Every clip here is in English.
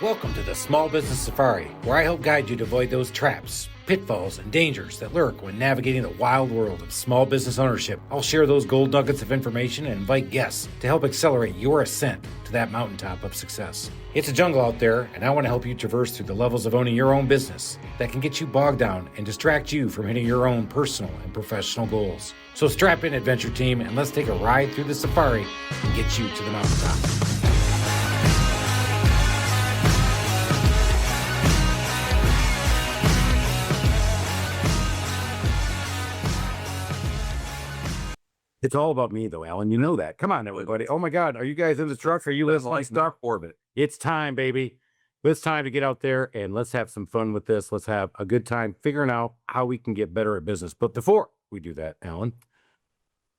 Welcome to the Small Business Safari, where I help guide you to avoid those traps, pitfalls, and dangers that lurk when navigating the wild world of small business ownership. I'll share those gold nuggets of information and invite guests to help accelerate your ascent to that mountaintop of success. It's a jungle out there, and I want to help you traverse through the levels of owning your own business that can get you bogged down and distract you from hitting your own personal and professional goals. So strap in, adventure team, and let's take a ride through the safari and get you to the mountaintop. It's all about me, though, Alan. You know that. Come on, everybody. Oh, my God. Are you guys in the truck? Are you listening? Star orbit. It's time, baby. It's time to get out there and let's have some fun with this. Let's have a good time figuring out how we can get better at business. But before we do that, Alan,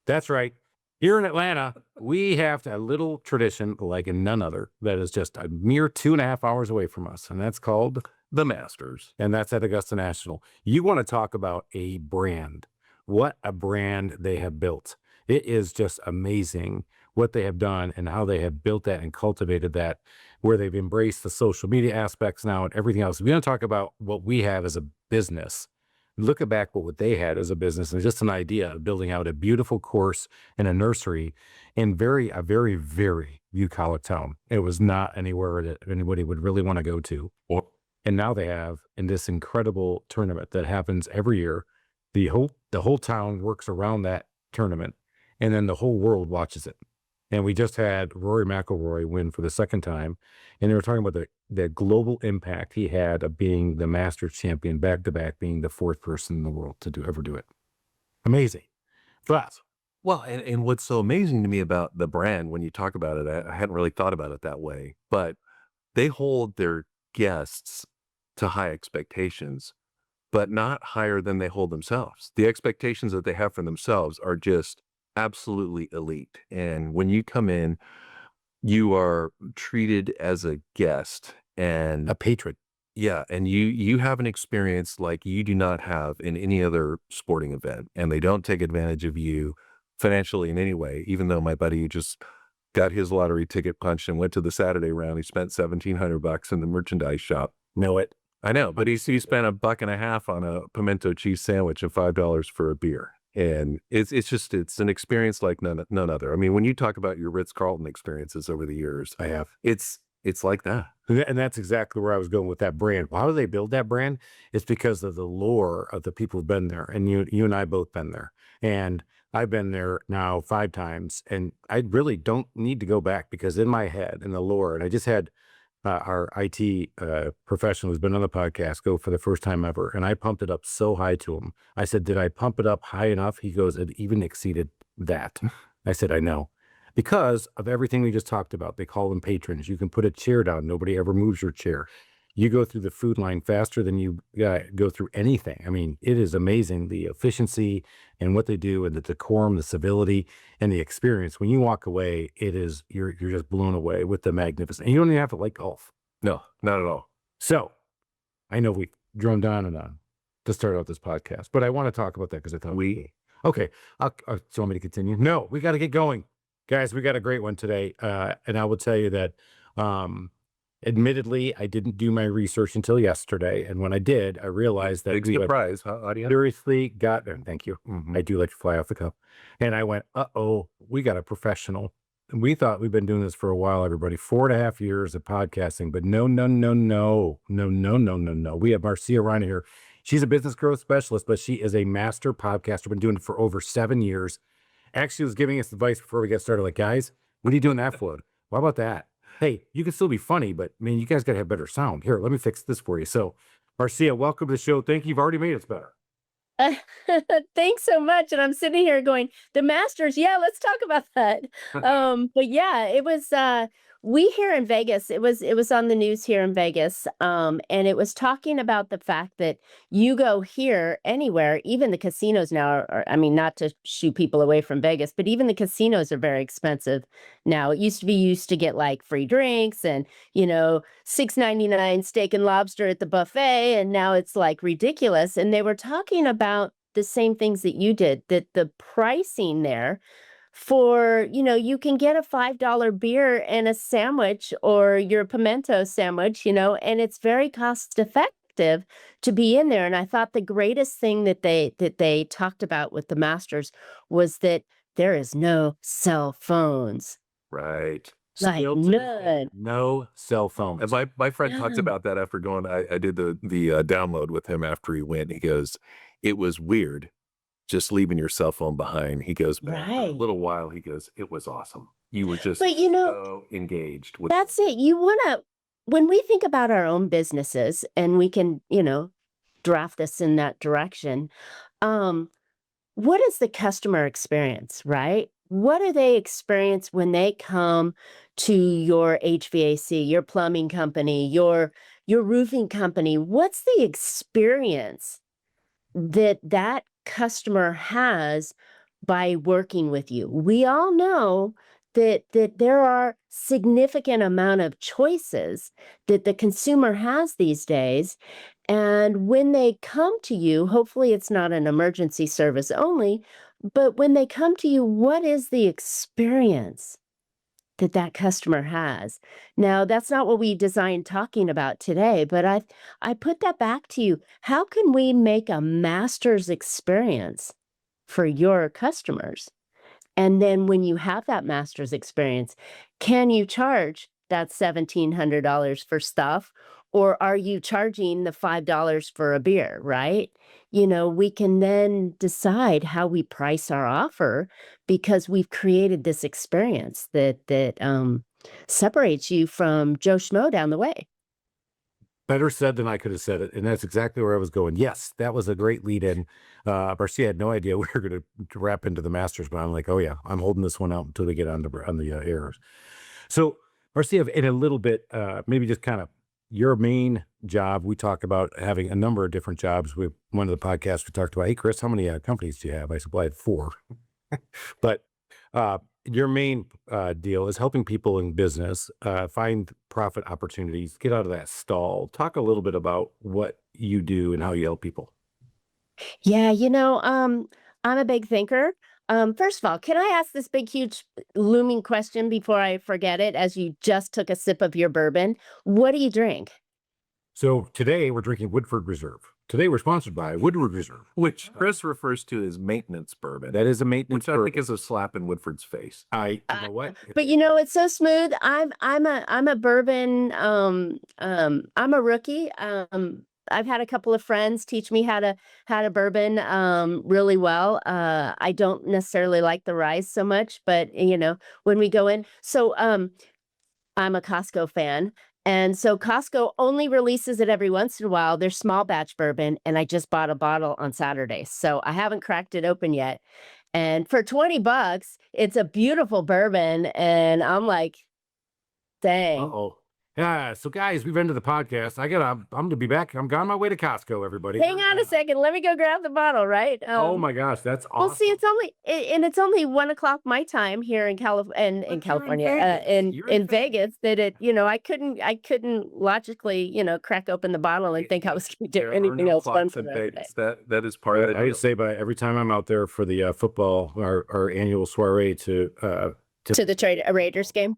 that's right. Here in Atlanta, we have a little tradition like none other that is just a mere 2.5 hours away from us. And that's called The Masters. And that's at Augusta National. You want to talk about a brand. What a brand they have built. It is just amazing what they have done and how they have built that and cultivated that, where they've embraced the social media aspects now and everything else. We're going to talk about what we have as a business. Look back at what they had as a business and just an idea of building out a beautiful course and a nursery in a very, very bucolic town. It was not anywhere that anybody would really want to go to. And now they have in this incredible tournament that happens every year. The whole town works around that tournament. And then the whole world watches it. And we just had Rory McIlroy win for the second time. And they were talking about the global impact he had of being the Masters champion back-to-back, being the fourth person in the world to ever do it. Amazing. But, well, and what's so amazing to me about the brand, when you talk about it, I hadn't really thought about it that way, but they hold their guests to high expectations, but not higher than they hold themselves. The expectations that they have for themselves are just absolutely elite. And when you come in, you are treated as a guest and a patron. Yeah. And you have an experience like you do not have in any other sporting event. And they don't take advantage of you financially in any way, even though my buddy just got his lottery ticket punched and went to the Saturday round. He spent $1,700 in the merchandise shop. Know it. I know, but he spent $1.50 on a pimento cheese sandwich and $5 for a beer. And it's an experience like none other. I mean, when you talk about your Ritz-Carlton experiences over the years, I have. It's like that. And that's exactly where I was going with that brand. Well, how do they build that brand? It's because of the lore of the people who've been there. And you and I both been there. And I've been there now 5 times. And I really don't need to go back because in my head, in the lore, and I just had our IT professional who's been on the podcast go for the first time ever. And I pumped it up so high to him. I said, did I pump it up high enough? He goes, it even exceeded that. I said, I know. Because of everything we just talked about. They call them patrons. You can put a chair down. Nobody ever moves your chair. You go through the food line faster than you go through anything. I mean, it is amazing, the efficiency and what they do and the decorum, the civility, and the experience. When you walk away, you're just blown away with the magnificence. And you don't even have to like golf. No, not at all. So I know we droned on and on to start out this podcast, but I want to talk about that because I thought okay. Do you want me to continue? No, we got to get going. Guys, we got a great one today. And I will tell you that, admittedly, I didn't do my research until yesterday, and when I did, I realized that big surprise, huh, audience? Seriously got there. Thank you. Mm-hmm. I do like to fly off the cuff, and I went, we got a professional. And we thought we've been doing this for a while, everybody. 4.5 years of podcasting, but no. We have Marcia Riner here. She's a business growth specialist, but she is a master podcaster. Been doing it for over 7 years. Actually, was giving us advice before we get started. Like, guys, what are you doing that for? What about that? Hey, you can still be funny, but man, you guys got to have better sound. Here, let me fix this for you. So, Marcia, welcome to the show. Thank you. You've already made us better. Thanks so much. And I'm sitting here going, the Masters. Yeah, let's talk about that. But yeah, it was, we here in Vegas, it was on the news here in Vegas. And it was talking about the fact that you go here anywhere, even the casinos now are, I mean, not to shoo people away from Vegas, but even the casinos are very expensive now. It used to get like free drinks and, $6.99 steak and lobster at the buffet. And now it's like ridiculous. And they were talking about the same things that you did, that the pricing there for, you can get a $5 beer and a sandwich or your pimento sandwich, and it's very cost effective to be in there. And I thought the greatest thing that they talked about with the masters was that there is no cell phones. Right. Like Still to this day, none. no cell phones. And my friend talks Yeah. about that after going. I did the download with him after he went. He goes, it was weird just leaving your cell phone behind. He goes, but after a Right. little while, he goes, it was awesome. You were just But so engaged with. that's it. When we think about our own businesses and we can, draft this in that direction, what is the customer experience, right? What do they experience when they come to your HVAC, your plumbing company, your roofing company? What's the experience that customer has by working with you? We all know that there are significant amount of choices that the consumer has these days, and when they come to you, hopefully it's not an emergency service only, but when they come to you, what is the experience that customer has? Now, that's not what we designed talking about today, but I put that back to you. How can we make a master's experience for your customers? And then when you have that master's experience, can you charge that $1,700 for stuff? Or are you charging the $5 for a beer, right? We can then decide how we price our offer because we've created this experience that separates you from Joe Schmo down the way. Better said than I could have said it. And that's exactly where I was going. Yes, that was a great lead in. Marcia had no idea we were going to wrap into the Masters, but I'm like, oh yeah, I'm holding this one out until they get on the errors. So Marcia, in a little bit, maybe just kind of your main job. We talk about having a number of different jobs. With one of the podcasts, we talked about, hey, Chris, how many companies do you have? I said, well, I had 4. But your main deal is helping people in business find profit opportunities, get out of that stall. Talk a little bit about what you do and how you help people. Yeah, I'm a big thinker. First of all, can I ask this big, huge, looming question before I forget it, as you just took a sip of your bourbon? What do you drink? So today we're drinking Woodford Reserve. Today we're sponsored by Woodford Reserve, Which Chris refers to as maintenance bourbon. that is a maintenance which I think bourbon. is a slap in Woodford's face. You know what? But it's so smooth. I'm a bourbon. I'm a rookie. I've had a couple of friends teach me how to bourbon really well. I don't necessarily like the rye so much, but when we go in, so I'm a Costco fan. And so Costco only releases it every once in a while. They're small batch bourbon, and I just bought a bottle on Saturday. So I haven't cracked it open yet. And for $20, it's a beautiful bourbon. And I'm like, dang. Uh-oh. Yeah. So guys, we've ended the podcast. I'm going to be back. I'm on my way to Costco, everybody. Hang on a second. Let me go grab the bottle, right? Oh my gosh, that's awesome. Well, see, it's only 1 o'clock my time here in California, But you're in California, Vegas. You're in in Vegas. That I couldn't logically, crack open the bottle and think I was going to do There are anything no else fun clocks for in the day. Vegas. That is part of the I deal. say, but every time I'm out there for the football, our annual soiree to To the Raiders game.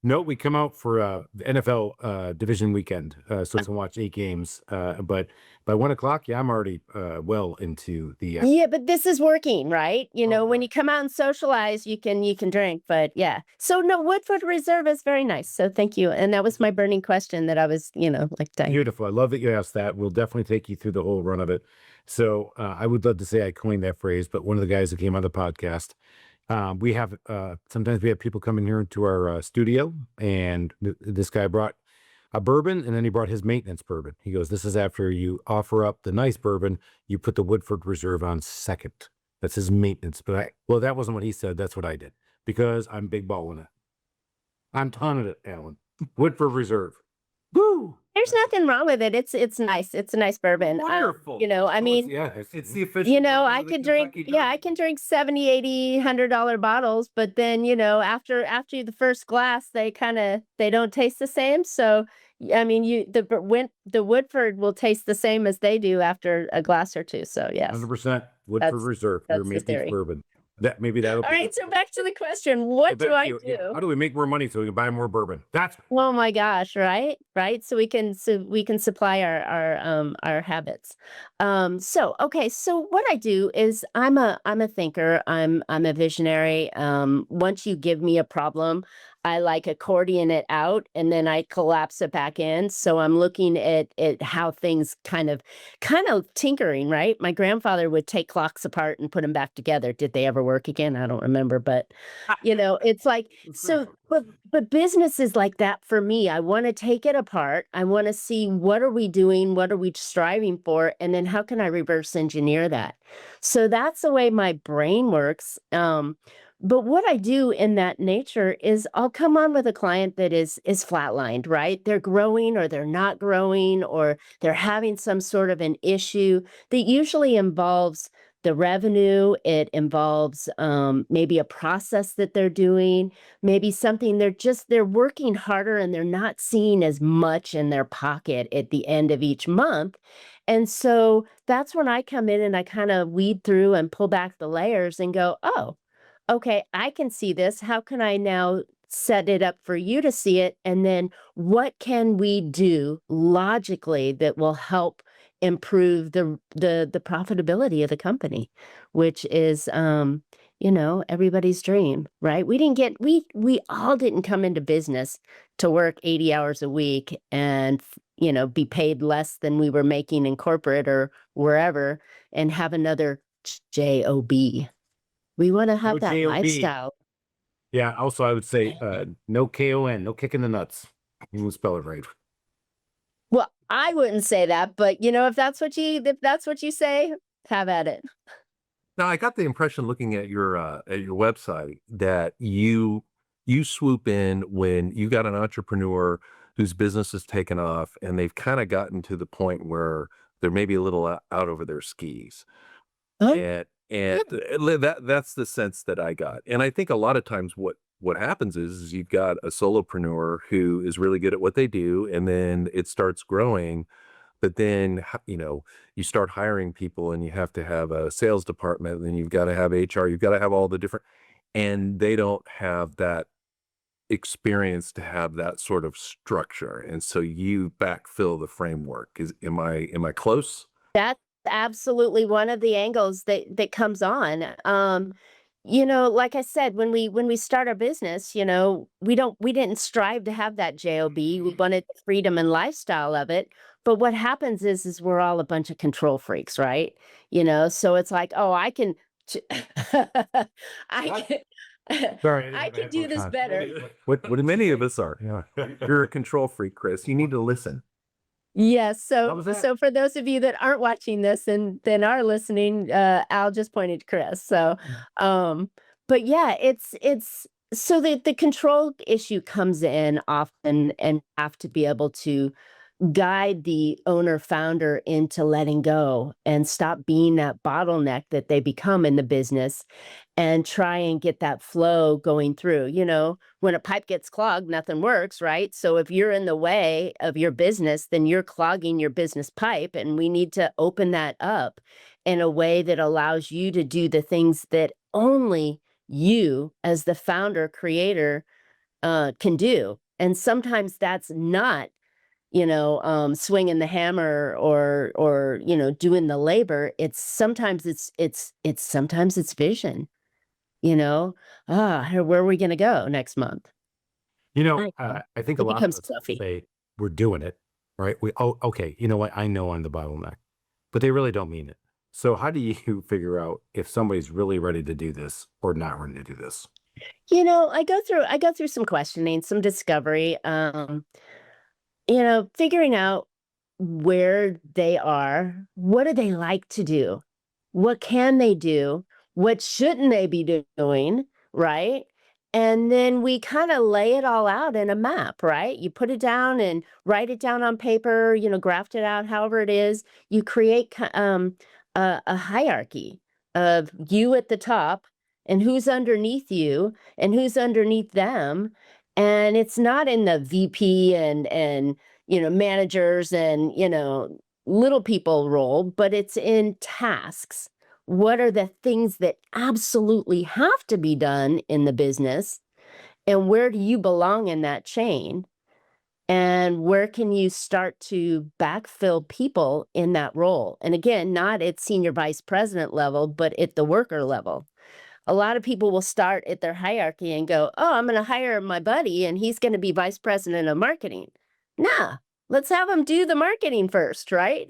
no, we come out for the NFL division weekend, so we can watch 8 games. But by 1 o'clock, yeah, I'm already well into the. Yeah, but this is working, right? When you come out and socialize, you can drink. But yeah, so no, Woodford Reserve is very nice. So thank you. And that was my burning question that I was, like dying. Beautiful. I love that you asked that. We'll definitely take you through the whole run of it. So I would love to say I coined that phrase, but one of the guys that came on the podcast, we have sometimes we have people coming here into our studio, and this guy brought a bourbon, and then he brought his maintenance bourbon. He goes, "This is after you offer up the nice bourbon, you put the Woodford Reserve on second. That's his maintenance." But well, that wasn't what he said. That's what I did because I'm big balling it. I'm tonning it, Alan. Woodford Reserve. Woo! There's nothing wrong with it. It's nice. It's a nice bourbon. Wonderful. I mean, It's the official. I could drink, I can drink 70, 80, $100 bottles, but then, after the first glass, they don't taste the same. So, I mean, the Woodford will taste the same as they do after a glass or two. So yes, 100% Woodford Reserve. Your that's the maintenance theory. bourbon. Maybe that'll All be right, so back to the question, what do I do? How do we make more money so we can buy more bourbon? That's Oh my gosh, right? Right? So we can supply our habits. So okay, so what I do is I'm a thinker, I'm a visionary. Once you give me a problem, I like accordion it out and then I collapse it back in. So I'm looking at how things kind of tinkering, right? My grandfather would take clocks apart and put them back together. Did they ever work again? I don't remember, but it's like so but business is like that for me. I want to take it apart. I want to see what are we doing, what are we striving for, and then how can I reverse engineer that? So that's the way my brain works. But what I do in that nature is I'll come on with a client that is flatlined, right? They're growing or they're not growing or they're having some sort of an issue that usually involves the revenue. It involves maybe a process that they're doing, maybe something they're working harder and they're not seeing as much in their pocket at the end of each month. And so that's when I come in and I kind of weed through and pull back the layers and go, oh, okay, I can see this. How can I now set it up for you to see it? And then what can we do logically that will help improve the profitability of the company, which is everybody's dream, right? We all didn't come into business to work 80 hours a week and be paid less than we were making in corporate or wherever and have another job. We want to no have that JOB. lifestyle. Yeah. Also, I would say no KON, no kick in the nuts. You won't spell it right. Well, I wouldn't say that, but if that's what you say, have at it. Now, I got the impression looking at your website that you swoop in when you got an entrepreneur whose business has taken off and they've kind of gotten to the point where they're maybe a little out over their skis. Huh? And that's the sense that I got. And I think a lot of times what happens is you've got a solopreneur who is really good at what they do, and then it starts growing. But then, you start hiring people and you have to have a sales department, and then you've got to have HR, you've got to have all the different, and they don't have that experience to have that sort of structure. And so you backfill the framework. Am I close? That's absolutely one of the angles that comes on. Like I said, when we start our business, we didn't strive to have that job. We wanted the freedom and lifestyle of it. But what happens is we're all a bunch of control freaks, right? So it's like, oh, I can, I can, Sorry, I can do this better. What many of us are. Yeah. You're a control freak, Chris. You need to listen. Yes. How So was that? so for those of you that aren't watching this and then are listening, Al just pointed to Chris. So but yeah, it's so the control issue comes in often and have to be able to guide the owner founder into letting go and stop being that bottleneck that they become in the business and try and get that flow going through. When a pipe gets clogged, nothing works, right? So if you're in the way of your business, then you're clogging your business pipe, and we need to open that up in a way that allows you to do the things that only you as the founder creator can do. And sometimes that's not swinging the hammer or doing the labor. It's sometimes sometimes it's vision. Where are we going to go next month? I think a It lot of becomes us fluffy. say we're doing it, right? Okay. You know what? I know I'm the bottleneck, but they really don't mean it. So how do you figure out if somebody's really ready to do this or not ready to do this? I go through some questioning, some discovery, figuring out where they are, what do they like to do? What can they do? What shouldn't they be doing? Right. And then we kind of lay it all out in a map, right? You put it down and write it down on paper, graft it out, however it is. You create a hierarchy of you at the top and who's underneath you and who's underneath them. And it's not in the VP and managers and little people role, but it's in tasks. what are the things that absolutely have to be done in the business, and where do you belong in that chain? And where can you start to backfill people in that role? And again, not at senior vice president level, but at the worker level. A lot of people will start at their hierarchy and go, oh, I'm going to hire my buddy and he's going to be vice president of marketing. Nah, let's have him do the marketing first, right?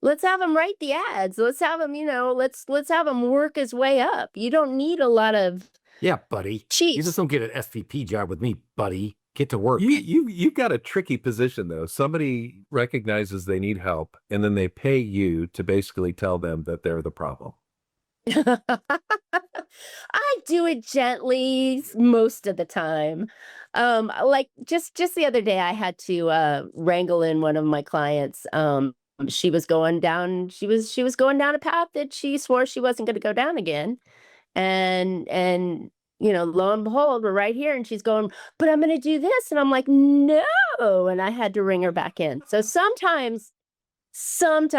Let's have him write the ads. Let's have him, let's have him work his way up. You don't need a lot of Yeah, buddy. You chiefs. just don't get an SVP job with me, buddy. Get to work. You've got a tricky position though. Somebody recognizes they need help, and then they pay you to basically tell them that they're the problem. I do it gently most of the time. Like just the other day, I had to wrangle in one of my clients. She was going down. She was going down a path that she swore she wasn't going to go down again, and lo and behold, we're right here, and she's going, but I'm going to do this, and I'm like, no, and I had to ring her back in. So sometimes, and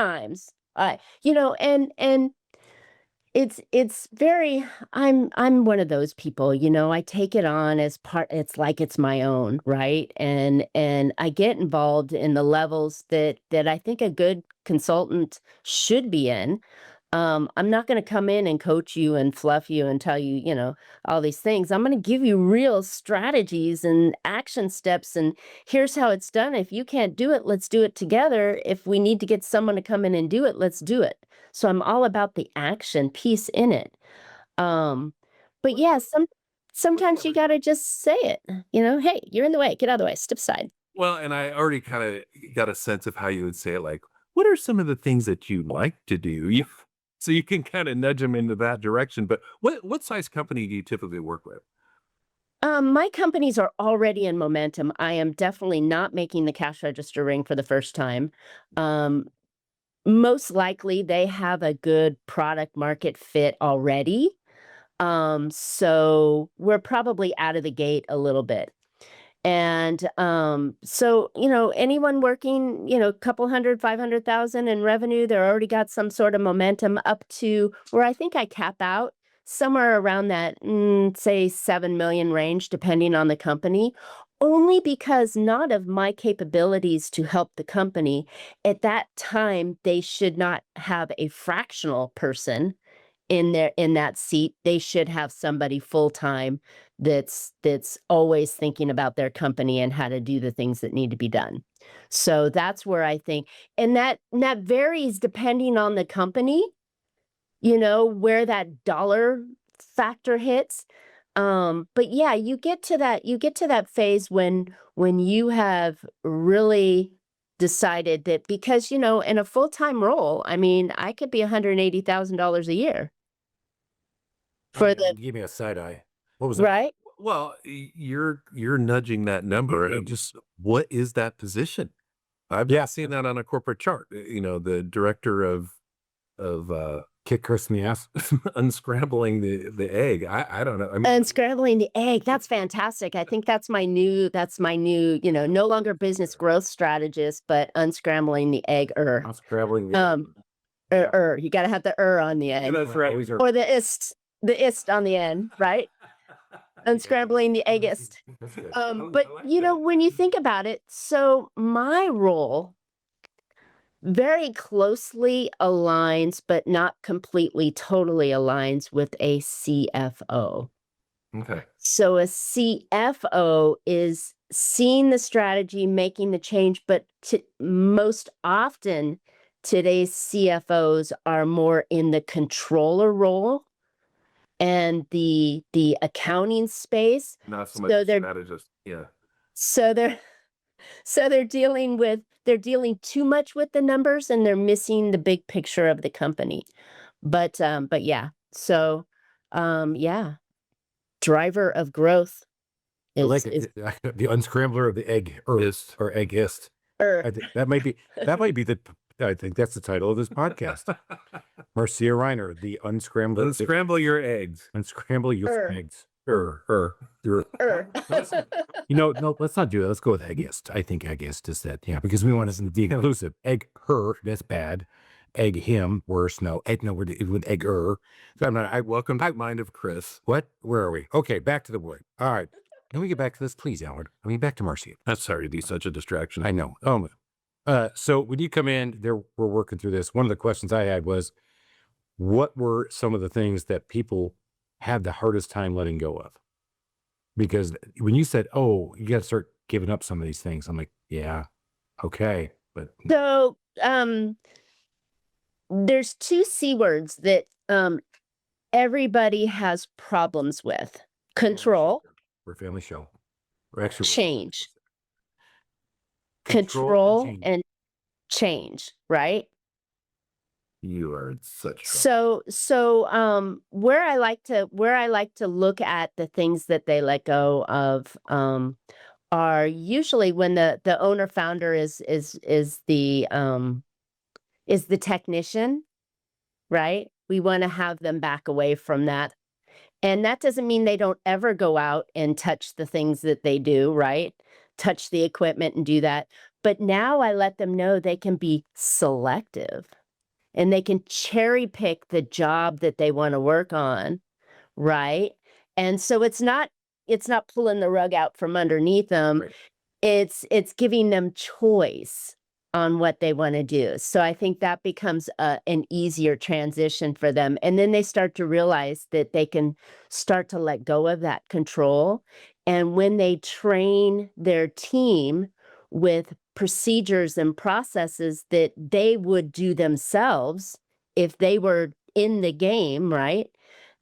it's very, I'm one of those people, I take it on as part, it's like it's my own, right? And I get involved in the levels that I think a good consultant should be in. I'm not going to come in and coach you and fluff you and tell you, all these things. I'm going to give you real strategies and action steps. And here's how it's done. If you can't do it, let's do it together. If we need to get someone to come in and do it, let's do it. So I'm all about the action piece in it. But yeah, sometimes you got to just say it, hey, you're in the way, get out of the way, step aside. Well, and I already kind of got a sense of how you would say it. Like, what are some of the things that you like to do? So you can kind of nudge them into that direction. But what size company do you typically work with? My companies are already in momentum. I am definitely not making the cash register ring for the first time. Most likely they have a good product market fit already. So we're probably out of the gate a little bit. And so, anyone working, a couple hundred, 500,000 in revenue, they're already got some sort of momentum up to where I think I cap out somewhere around that, say 7 million range, depending on the company, only because not of my capabilities to help the company. At that time, they should not have a fractional person in that seat. They should have somebody full-time that's always thinking about their company and how to do the things that need to be done. So that's where I think, and that varies depending on the company, where that dollar factor hits. But yeah, you get to that phase when you have really decided that, because in a full-time role, I mean, I could be $180,000 a year for the Give me a side eye. What was that? right. Well, you're nudging that number. And just what is that position? I've seen that on a corporate chart. The director of Kick Chris in the ass. unscrambling the egg. I don't know. I mean, Unscrambling the egg. That's fantastic. I think that's my new, no longer business growth strategist, but unscrambling the egg. Unscrambling. You got to have the on the end, that's right. or the ist on the end, right? Unscrambling the eggist. But when you think about it, so my role very closely aligns, but not completely, totally aligns with a CFO. Okay. So a CFO is seeing the strategy, making the change, but most often today's CFOs are more in the controller role and the accounting space. Not so much a strategist. Yeah. So they're dealing too much with the numbers, and they're missing the big picture of the company. But yeah. So yeah. Driver of growth is, like the unscrambler of the egg or eggist. I think that might be I think that's the title of this podcast. Marcia Riner, the unscrambler. Unscramble your eggs. Unscramble your eggs. No, let's not do that. Let's go with eggist. I think eggist is that, because we want to be inclusive. Egg, that's bad. egg him worse. No, egg, no, with egg her. So I'm not, Welcome to the mind of Chris. what? Where are we? Okay, back to the board. All right. Can we get back to this, please, Alan? I mean, back to Marcia. I'm sorry to be such a distraction. I know. So when you come in, we're working through this. One of the questions I had was, what were some of the things that people had the hardest time letting go of? Because when you said, "Oh, you got to start giving up some of these things," I'm like, "Yeah, okay," but So there's two C words that everybody has problems with: control, we're a family show. We're actually change. Control Control change. and change, right? You are in such trouble. So where I like to look at the things that they let go of are usually when the owner founder is the technician, right? We want to have them back away from that. And that doesn't mean they don't ever go out and touch the things that they do, right? Touch the equipment and do that. But now I let them know they can be selective and they can cherry pick the job that they want to work on, right? And so it's not pulling the rug out from underneath them. Right. It's giving them choice on what they want to do. So I think that becomes an easier transition for them. And then they start to realize that they can start to let go of that control. And when they train their team with procedures and processes that they would do themselves if they were in the game, right?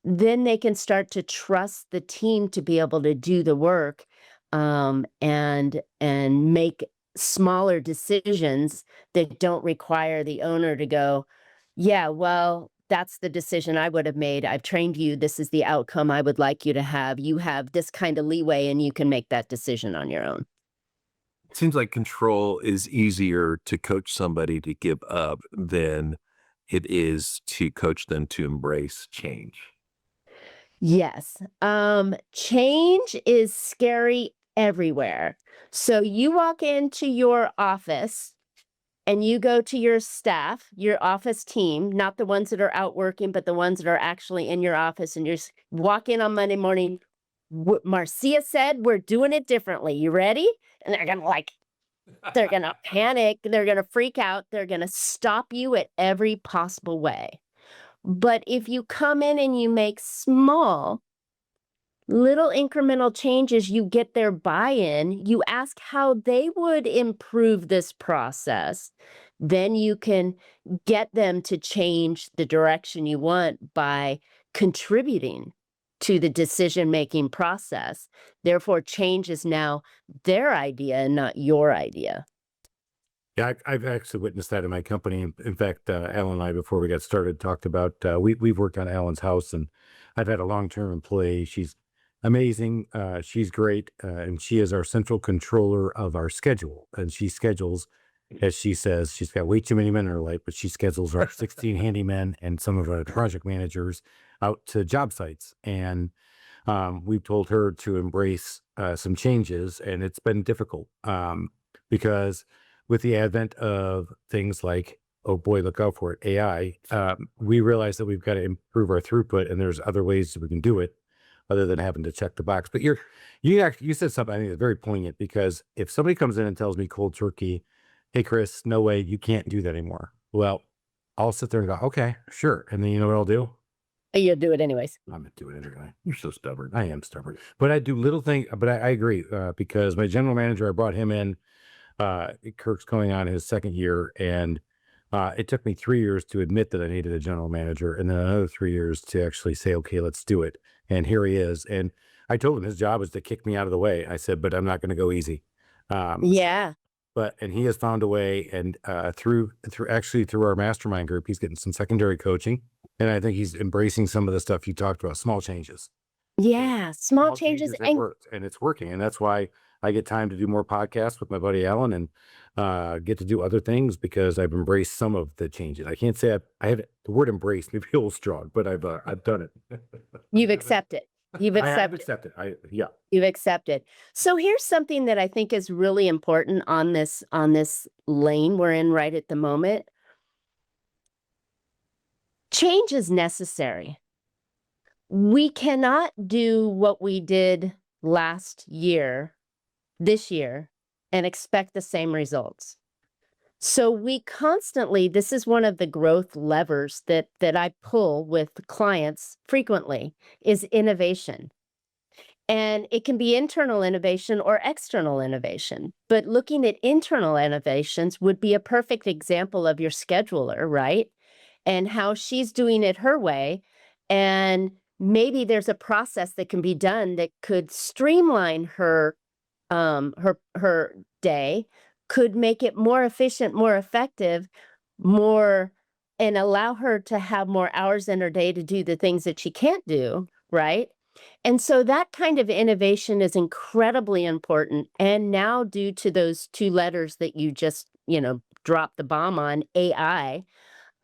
Then they can start to trust the team to be able to do the work and make smaller decisions that don't require the owner to go, yeah, well, that's the decision I would have made. I've trained you. This is the outcome I would like you to have. You have this kind of leeway and you can make that decision on your own. It seems like control is easier to coach somebody to give up than it is to coach them to embrace change. Yes. Change is scary everywhere. So you walk into your office and you go to your staff, your office team, not the ones that are out working, but the ones that are actually in your office, and walk in on Monday morning. Marcia said, we're doing it differently. You ready? And they're going to panic. They're going to freak out. They're going to stop you at every possible way. But if you come in and you make small, little incremental changes, you get their buy-in, you ask how they would improve this process, then you can get them to change the direction you want by contributing to the decision-making process. Therefore, change is now their idea and not your idea. Yeah, I've actually witnessed that in my company. In fact, Alan and I, before we got started, talked about we've worked on Alan's house, and I've had a long-term employee. She's amazing. She's great, and she is our central controller of our schedule. And she schedules, as she says, she's got way too many men in her life, but she schedules our 16 handymen and some of our project managers out to job sites. And we've told her to embrace some changes, and it's been difficult because with the advent of things like, oh boy, look out for it, AI, we realize that we've got to improve our throughput, and there's other ways that we can do it other than having to check the box. But you said something I think is very poignant, because if somebody comes in and tells me cold turkey, hey, Chris, no way, you can't do that anymore. Well, I'll sit there and go, okay, sure. And then you know what I'll do? You'll do it anyways. I'm going to do it anyway. You're so stubborn. I am stubborn. But I do little things, but I agree because my general manager, I brought him in. Kirk's going on his second year, and it took me 3 years to admit that I needed a general manager, and then another 3 years to actually say, okay, let's do it. And here he is. And I told him his job was to kick me out of the way. I said, but I'm not going to go easy. Yeah. And he has found a way, and through our mastermind group, he's getting some secondary coaching, and I think he's embracing some of the stuff you talked about, small changes. Yeah, small changes. It works, and it's working, and that's why I get time to do more podcasts with my buddy Alan, and get to do other things because I've embraced some of the changes. I can't say I have the word embrace, maybe a little strong, but I've done it. You've accepted. You've I have accepted. accepted. You've accepted. So here's something that I think is really important on this lane we're in right at the moment. Change is necessary. We cannot do what we did last year, this year, and expect the same results. So we constantly, this is one of the growth levers that I pull with clients frequently, is innovation. And it can be internal innovation or external innovation. But looking at internal innovations would be a perfect example of your scheduler, right? And how she's doing it her way. And maybe there's a process that can be done that could streamline her day, could make it more efficient, more effective, more, and allow her to have more hours in her day to do the things that she can't do, right? And so that kind of innovation is incredibly important. And now, due to those two letters that you just, dropped the bomb on, AI,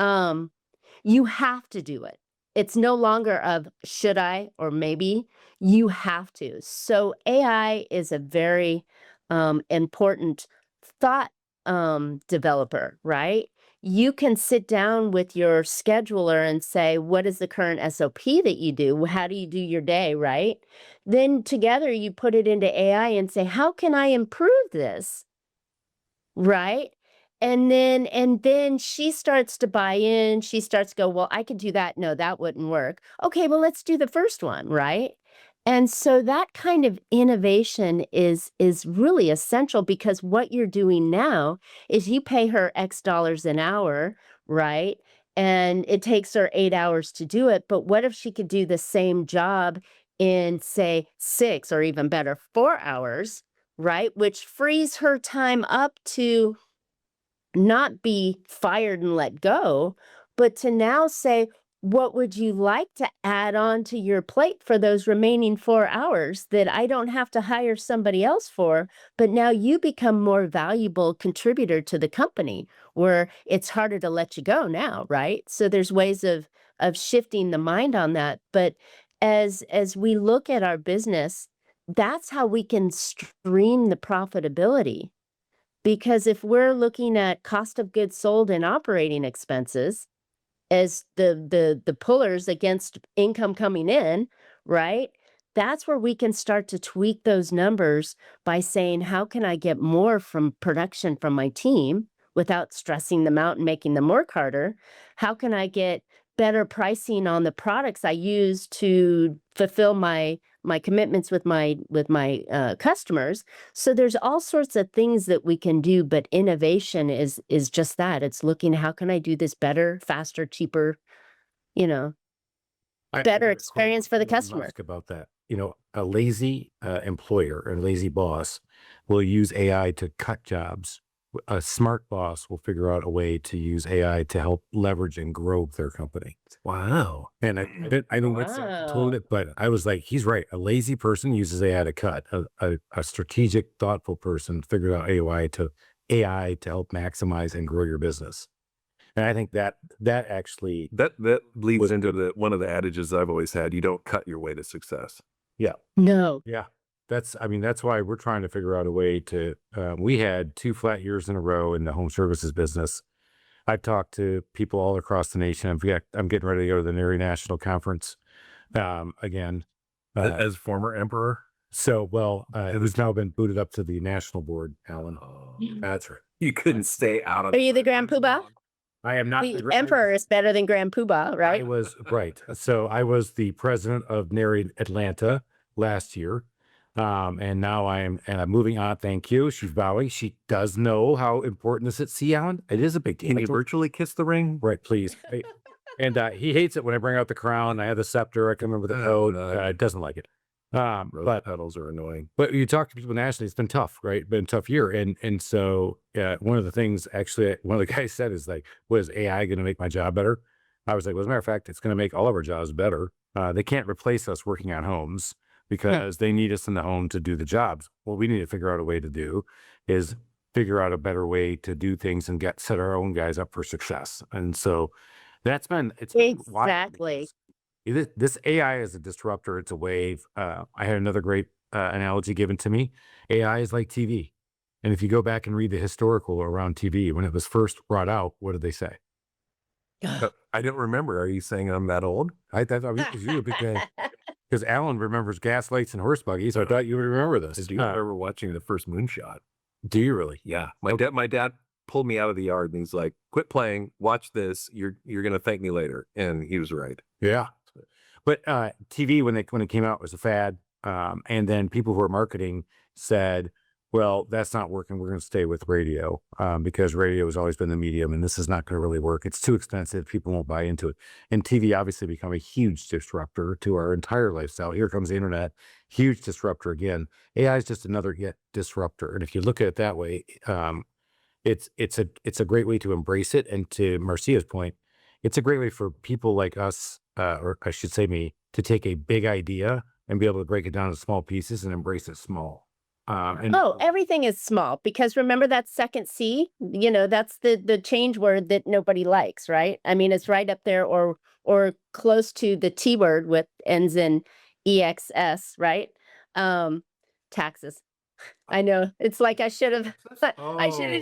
um, you have to do it. It's no longer of should I or maybe. You have to. So AI is a very important thought developer, right? You can sit down with your scheduler and say, what is the current SOP that you do? How do you do your day, right? Then together you put it into AI and say, how can I improve this? Right? And then she starts to buy in. She starts to go, well, I could do that. No, that wouldn't work. Okay, well, let's do the first one, right? And so that kind of innovation is really essential, because what you're doing now is you pay her X dollars an hour, right? And it takes her 8 hours to do it. But what if she could do the same job in, say, 6 or even better, 4 hours, right? Which frees her time up to not be fired and let go, but to now say, what would you like to add on to your plate for those remaining 4 hours that I don't have to hire somebody else for, but now you become more valuable contributor to the company, where it's harder to let you go now, right? So there's ways of shifting the mind on that. But as we look at our business, that's how we can stream the profitability. Because if we're looking at cost of goods sold and operating expenses as the pullers against income coming in, right? That's where we can start to tweak those numbers by saying, how can I get more from production from my team without stressing them out and making them work harder? How can I get better pricing on the products I use to fulfill my commitments with my customers? So there's all sorts of things that we can do, but innovation is just that. It's looking, how can I do this better, faster, cheaper, you know, I better read a quote experience for the from Elon customer. Musk about that. A lazy employer or a lazy boss will use AI to cut jobs. A smart boss will figure out a way to use AI to help leverage and grow their company. Wow. And I don't know what told Wow. it, but I was like, he's right. A lazy person uses AI to cut. A strategic, thoughtful person figured out AI to help maximize and grow your business. And I think that actually, That leads Was- into one of the adages I've always had: you don't cut your way to success. No. yeah, that's why we're trying to figure out a way to. We had 2 flat years in a row in the home services business. I've talked to people all across the nation. I'm getting ready to go to the NARI National Conference again. As former emperor. Who's now been booted up to the national board, Alan. That's right. You couldn't stay out of. Are you the Grand Poobah? I am not The emperor is better than Grand Poobah, I right? was right. So I was the president of NARI Atlanta last year. And now I'm moving on. Thank you. She's bowing. She does know how important this is. See, Alan, it is a big deal. Can you virtually kiss the ring? Right, please. And he hates it when I bring out the crown. I have the scepter. I come in with the coat. Doesn't like it. Rose petals are annoying. But you talk to people nationally, it's been tough, right? Been a tough year. And so one of the things, actually, one of the guys said is like, was AI going to make my job better? I was like, well, as a matter of fact, it's going to make all of our jobs better. They can't replace us working on homes because they need us in the home to do the jobs. What we need to figure out a way to do is figure out a better way to do things and set our own guys up for success. And so it's been wild Exactly. because this AI is a disruptor. It's a wave. I had another great analogy given to me. AI is like TV. And if you go back and read the historical around TV, when it was first brought out, what did they say? I don't remember. Are you saying I'm that old? I thought it was you because Alan remembers gas lights and horse buggies. So I thought you would remember I this. do remember watching the first moonshot. Do you really? Yeah. My dad pulled me out of the yard and he's like, quit playing, watch this. You're gonna thank me later. And he was right. Yeah. But TV when it came out was a fad. And then people who are marketing said, well, that's not working. We're going to stay with radio because radio has always been the medium and this is not going to really work. It's too expensive. People won't buy into it. And TV obviously become a huge disruptor to our entire lifestyle. Here comes the internet, huge disruptor again. AI is just another yet disruptor. And if you look at it that way, it's a great way to embrace it. And to Marcia's point, it's a great way for people like us, or I should say me, to take a big idea and be able to break it down into small pieces and embrace it small. Oh, everything is small because remember that second C, that's the change word that nobody likes, right? I mean, it's right up there or close to the T word with ends in EXS, right? Taxes. I know. It's like I should have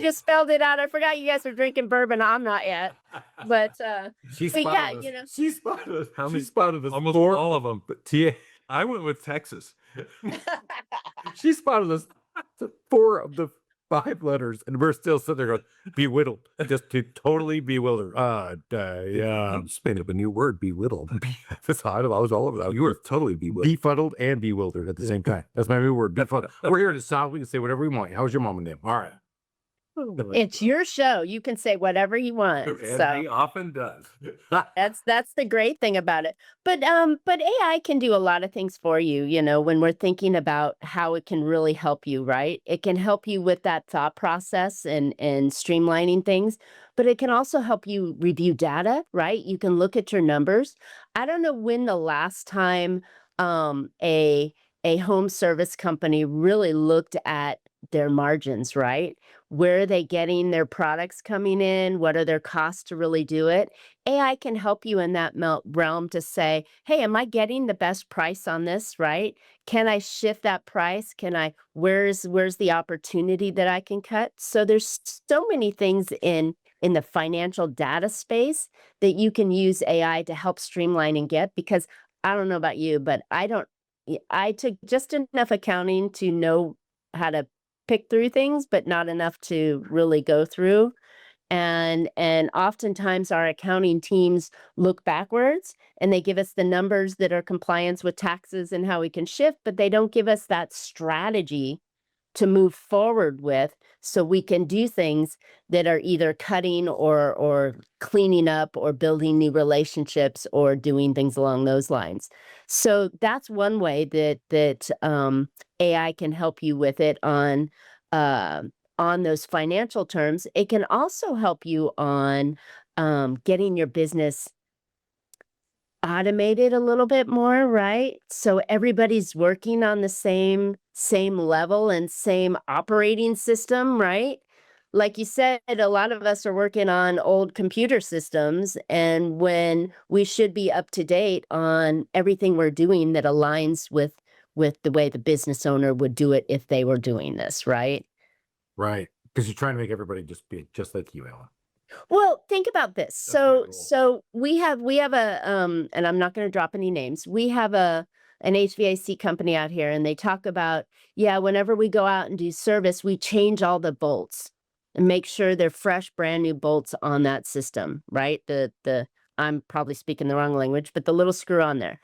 just spelled it out. I forgot you guys were drinking bourbon. I'm not yet. But she but yeah, spotted us. She spotted us. How She many- spotted us. Almost four- all of them. But TA, I went with Texas. she spotted us 4 of the 5 letters, and we're still sitting there going, bewildered, just totally bewildered. Yeah. You just made up a new word, bewildered. That's how I was all over that. You were totally bewildered. Befuddled and bewildered at the same time. That's my new word. Befuddled. We're here to solve. We can say whatever we want. How's your mom and them? All right. it's your show. You can say whatever you want. And So he often does. that's the great thing about it. But AI can do a lot of things for you, when we're thinking about how it can really help you, right? It can help you with that thought process and streamlining things, but it can also help you review data, right? You can look at your numbers. I don't know when the last time a home service company really looked at their margins, right? Where are they getting their products coming in? What are their costs to really do it? AI can help you in that realm to say, hey, am I getting the best price on this, right? Can I shift that price? Where's the opportunity that I can cut? So there's so many things in the financial data space that you can use AI to help streamline and get, because I don't know about you, but I took just enough accounting to know how to pick through things, but not enough to really go through. And oftentimes our accounting teams look backwards and they give us the numbers that are compliance with taxes and how we can shift, but they don't give us that strategy to move forward with so we can do things that are either cutting or cleaning up or building new relationships or doing things along those lines. So that's one way that AI can help you with it on those financial terms. It can also help you on getting your business automated a little bit more, right? So everybody's working on the same level and same operating system, right? Like you said, a lot of us are working on old computer systems, and when we should be up to date on everything we're doing that aligns with the way the business owner would do it if they were doing this, right? Right. Because you're trying to make everybody just be just like you, Alan. Well, think about this. my goal. So we have a and I'm not going to drop any names. We have an HVAC company out here, and they talk about, yeah, whenever we go out and do service, we change all the bolts and make sure they're fresh, brand new bolts on that system, right? The I'm probably speaking the wrong language, but the little screw on there.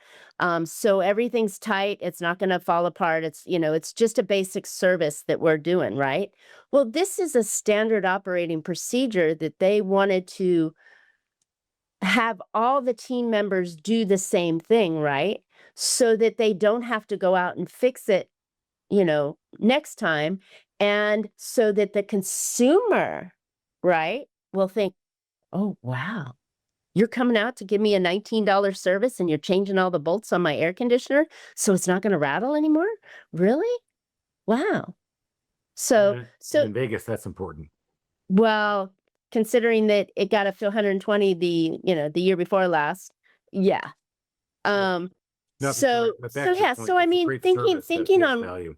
So everything's tight. It's not going to fall apart. It's just a basic service that we're doing, right? Well, this is a standard operating procedure that they wanted to have all the team members do the same thing, right? So that they don't have to go out and fix it, next time. And so that the consumer, right, will think, oh, wow, you're coming out to give me a $19 service and you're changing all the bolts on my air conditioner so it's not going to rattle anymore? Really? Wow. So in Vegas, that's important. well, considering that it got a 120 the year before last, yeah. Nothing So short, but that's yeah. just So I it's a mean, great thinking service that thinking gives on value.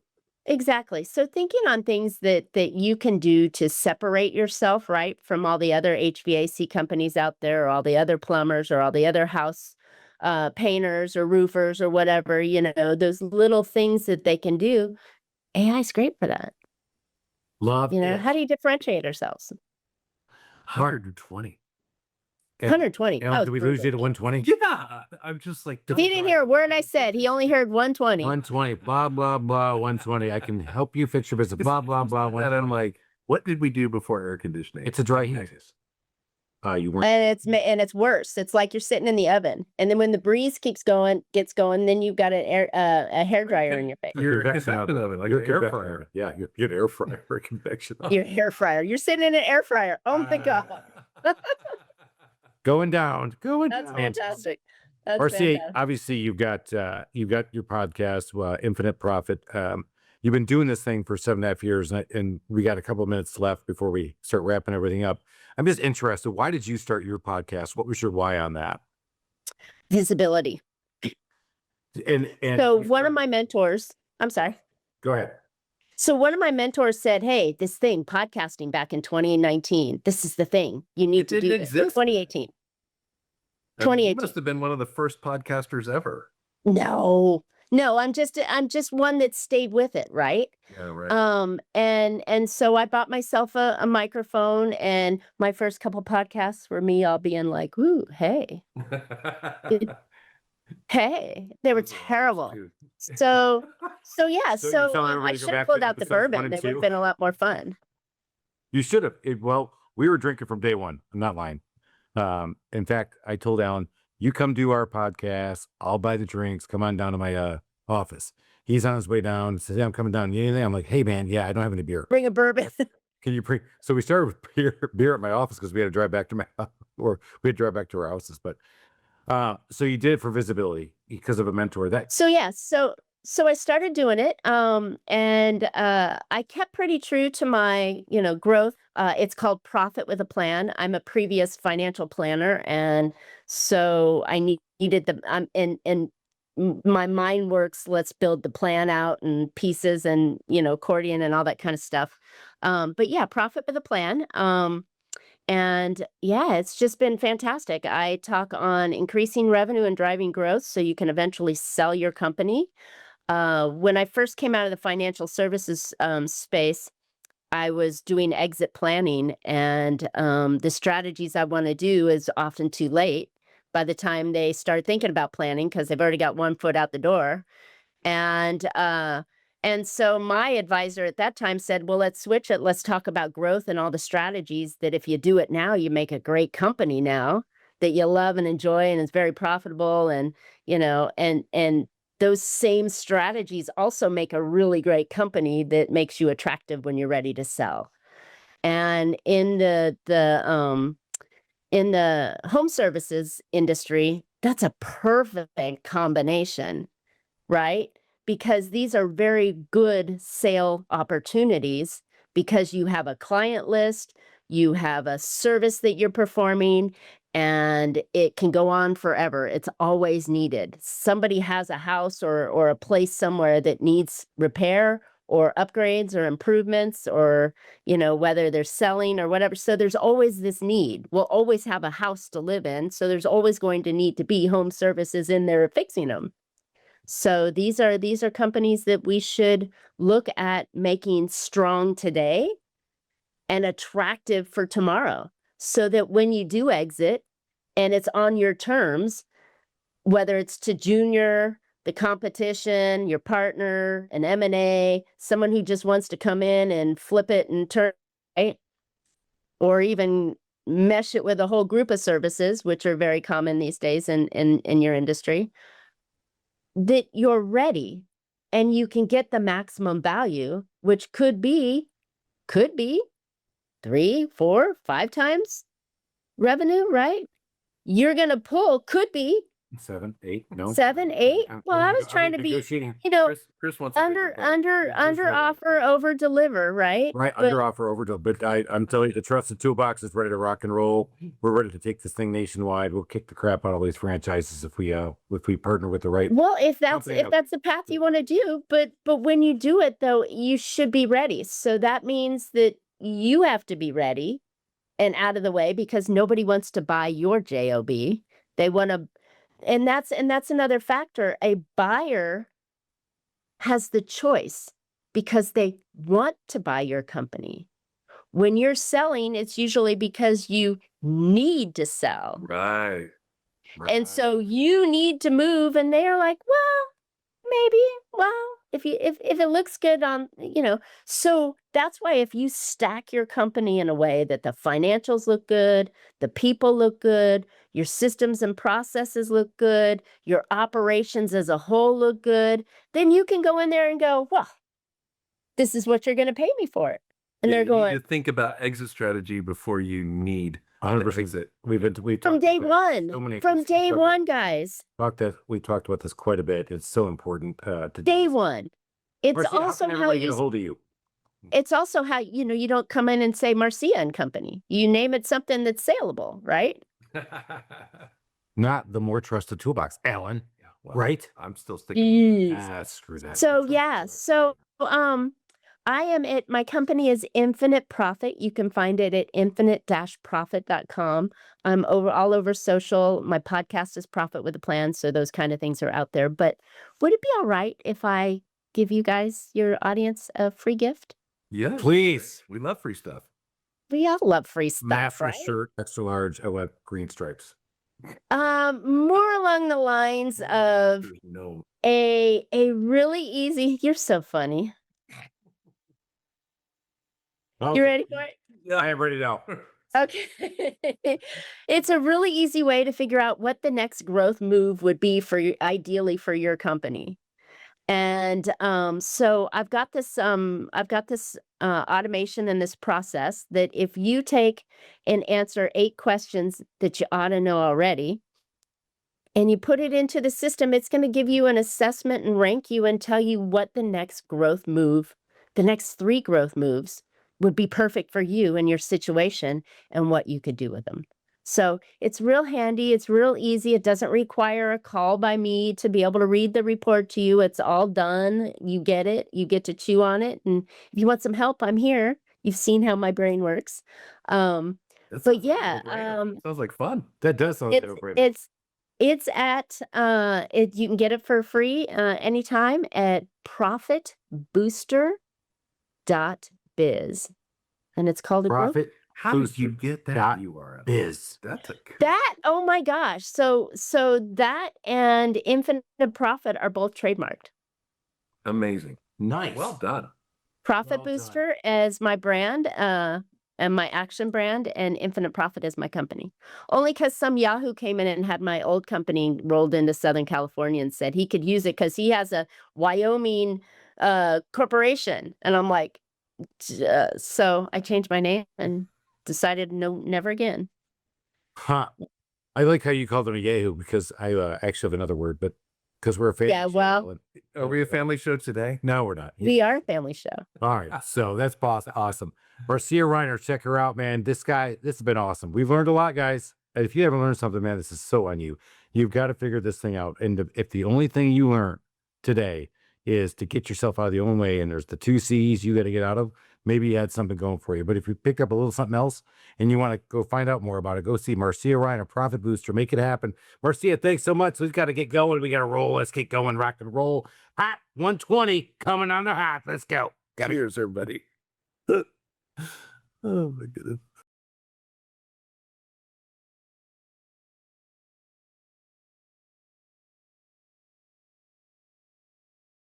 Exactly. So thinking on things that you can do to separate yourself, right, from all the other HVAC companies out there, or all the other plumbers, or all the other house painters or roofers or whatever, those little things that they can do. AI is great for that. Love How do it. you differentiate ourselves? 120. And 120. Alan, Oh, did we lose you to 120? Yeah, I'm just like, he didn't hear a word I said. He only heard 120. 120, blah, blah, blah, 120. I can help you fix your business, blah, blah, blah. and I'm like, what did we do before air conditioning? It's a dry heat. You weren't. And it's worse. It's like you're sitting in the oven, and then when the breeze gets going, then you've got a hair dryer in your face. You're a convection convection oven, like an air fryer. Yeah, you get air fryer for convection. Your hair fryer. You're sitting in an air fryer. Oh my god, Going down. that's fantastic. That's Marcia, fantastic. obviously you've got your podcast, Infinite Profit. You've been doing this thing for 7.5 years, and we got a couple of minutes left before we start wrapping everything up. I'm just interested. Why did you start your podcast? What was your why on that? Visibility. And So one of my mentors, I'm sorry. Go ahead. So one of my mentors said, "Hey, this thing, podcasting back in 2019, this is the thing. You need to do didn't this." exist? 2018. You 2018. must have been one of the first podcasters ever. No, I'm just one that stayed with it, right? Yeah, right. And so I bought myself a microphone, and my first couple podcasts were me all being like, "Ooh, hey, hey," they were terrible. So yeah, So you're telling I everybody to go should have back pulled to out the episodes 1 bourbon. and They would 2? have been a lot more fun. You should have. Well, we were drinking from day one. I'm not lying. In fact, I told Alan, you come do our podcast. I'll buy the drinks. Come on down to my office. He's on his way down. Says, "Yeah, I'm coming down. You need anything?" I'm like, "Hey, man, yeah, I don't have any beer. Bring a bourbon. Can you bring?" So we started with beer at my office because we had to drive back to my or we had to drive back to our houses. But so you did it for visibility because of a mentor. So yeah, so I started doing it, and I kept pretty true to my growth. It's called Profit with a Plan. I'm a previous financial planner, and so I needed the my mind works. Let's build the plan out and pieces, and accordion and all that kind of stuff. But yeah, Profit with a Plan. And yeah, it's just been fantastic. I talk on increasing revenue and driving growth so you can eventually sell your company. When I first came out of the financial services space, I was doing exit planning, and the strategies I want to do is often too late by the time they start thinking about planning, because they've already got one foot out the door. And so my advisor at that time said, "Well, let's switch it. Let's talk about growth and all the strategies that if you do it now, you make a great company now that you love and enjoy, and it's very profitable, and and those same strategies also make a really great company that makes you attractive when you're ready to sell." And in the home services industry, that's a perfect combination, right? Because these are very good sale opportunities, because you have a client list, you have a service that you're performing, and it can go on forever. It's always needed. Somebody has a house or a place somewhere that needs repair or upgrades or improvements, or whether they're selling or whatever. So there's always this need. We'll always have a house to live in, so there's always going to need to be home services in there fixing them. So these are companies that we should look at making strong today and attractive for tomorrow, so that when you do exit and it's on your terms, whether it's to junior, the competition, your partner, an M&A, someone who just wants to come in and flip it and turn, right? Or even mesh it with a whole group of services, which are very common these days in your industry, that you're ready and you can get the maximum value, which could be 3, 4, 5 times revenue, right? You're going to pull, could be 7, 8, no? 7, 8? Well, I was trying to be, negotiating. Chris wants to under offer, over deliver, right? Right, But under offer, over to, but I'm telling you, the Trusted Toolbox is ready to rock and roll. We're ready to take this thing nationwide. We'll kick the crap out of all these franchises if we partner with the right. well, if company. that's the path you want to do, but when you do it though, you should be ready. So that means that you have to be ready and out of the way because nobody wants to buy your job. They want to, and that's another factor. A buyer has the choice because they want to buy your company. When you're selling, it's usually because you need to sell. Right. And so you need to move, and they're like, well, maybe, well, if it looks good on, so that's why if you stack your company in a way that the financials look good, the people look good, your systems and processes look good, your operations as a whole look good, then you can go in there and go, well, this is what you're going to pay me for it. And they're going, you need to think about exit strategy before you need 100%. exit. We from day one, guys. We talked about this quite a bit. It's so important to Day one. It's Marcia, also how how get a you. hold of you. It's also how you don't come in and say Marcia and Company. You name it something that's saleable, right? Not the More Trusted Toolbox, Alan. Yeah, well, right? I'm still sticking. Screw that. So yeah, I am at my company is Infinite Profit. You can find it at infinite-profit.com. I'm all over social. My podcast is Profit with a Plan, so those kind of things are out there. But would it be all right if I give you guys, your audience, a free gift? Yeah, please. We love free stuff. We all love free stuff, Master right? shirt, extra large, I want green stripes. More along the lines of a really easy. You're so funny. Okay. You ready for it? Yeah, I am ready now. Okay. It's a really easy way to figure out what the next growth move would be ideally for your company. And so I've got this automation and this process that if you take and answer 8 questions that you ought to know already, and you put it into the system, it's going to give you an assessment and rank you and tell you what the next growth move, the next 3 growth moves would be perfect for you and your situation and what you could do with them. So it's real handy. It's real easy. It doesn't require a call by me to be able to read the report to you. It's all done. You get it. You get to chew on it. And if you want some help, I'm here. You've seen how my brain works. But yeah, sounds like fun. That does sound like a no-brainer. It's at you can get it for free anytime at profitbooster.biz, and it's called a Profit. How did you get that URL? Biz. Oh my gosh. So that and Infinite Profit are both trademarked. Amazing. Nice. Well done. Profit Booster as my brand, and my action brand, and Infinite Profit is my company. Only because some Yahoo came in and had my old company rolled into Southern California and said he could use it because he has a Wyoming corporation. And I'm like, so I changed my name and decided no, never again. Huh. I like how you called them a Yahoo because I actually have another word, but because we're a family Yeah, well, show. Are we a family show today? No, we're not. we are a family show. All right. So that's awesome. Marcia Riner, check her out, man. This has been awesome. We've learned a lot, guys. And if you haven't learned something, man, this is so on you. You've got to figure this thing out. And if the only thing you learn today is to get yourself out of the own way, and there's the 2 C's you got to get out of, maybe you had something going for you. But if you pick up a little something else and you want to go find out more about it, go see Marcia Riner, Profit Booster. Make it happen. Marcia, thanks so much. We've got to get going. We got to roll. Let's get going. Rock and roll. Hot 120 coming on the hot. Let's go. Cheers, everybody. Oh, my goodness.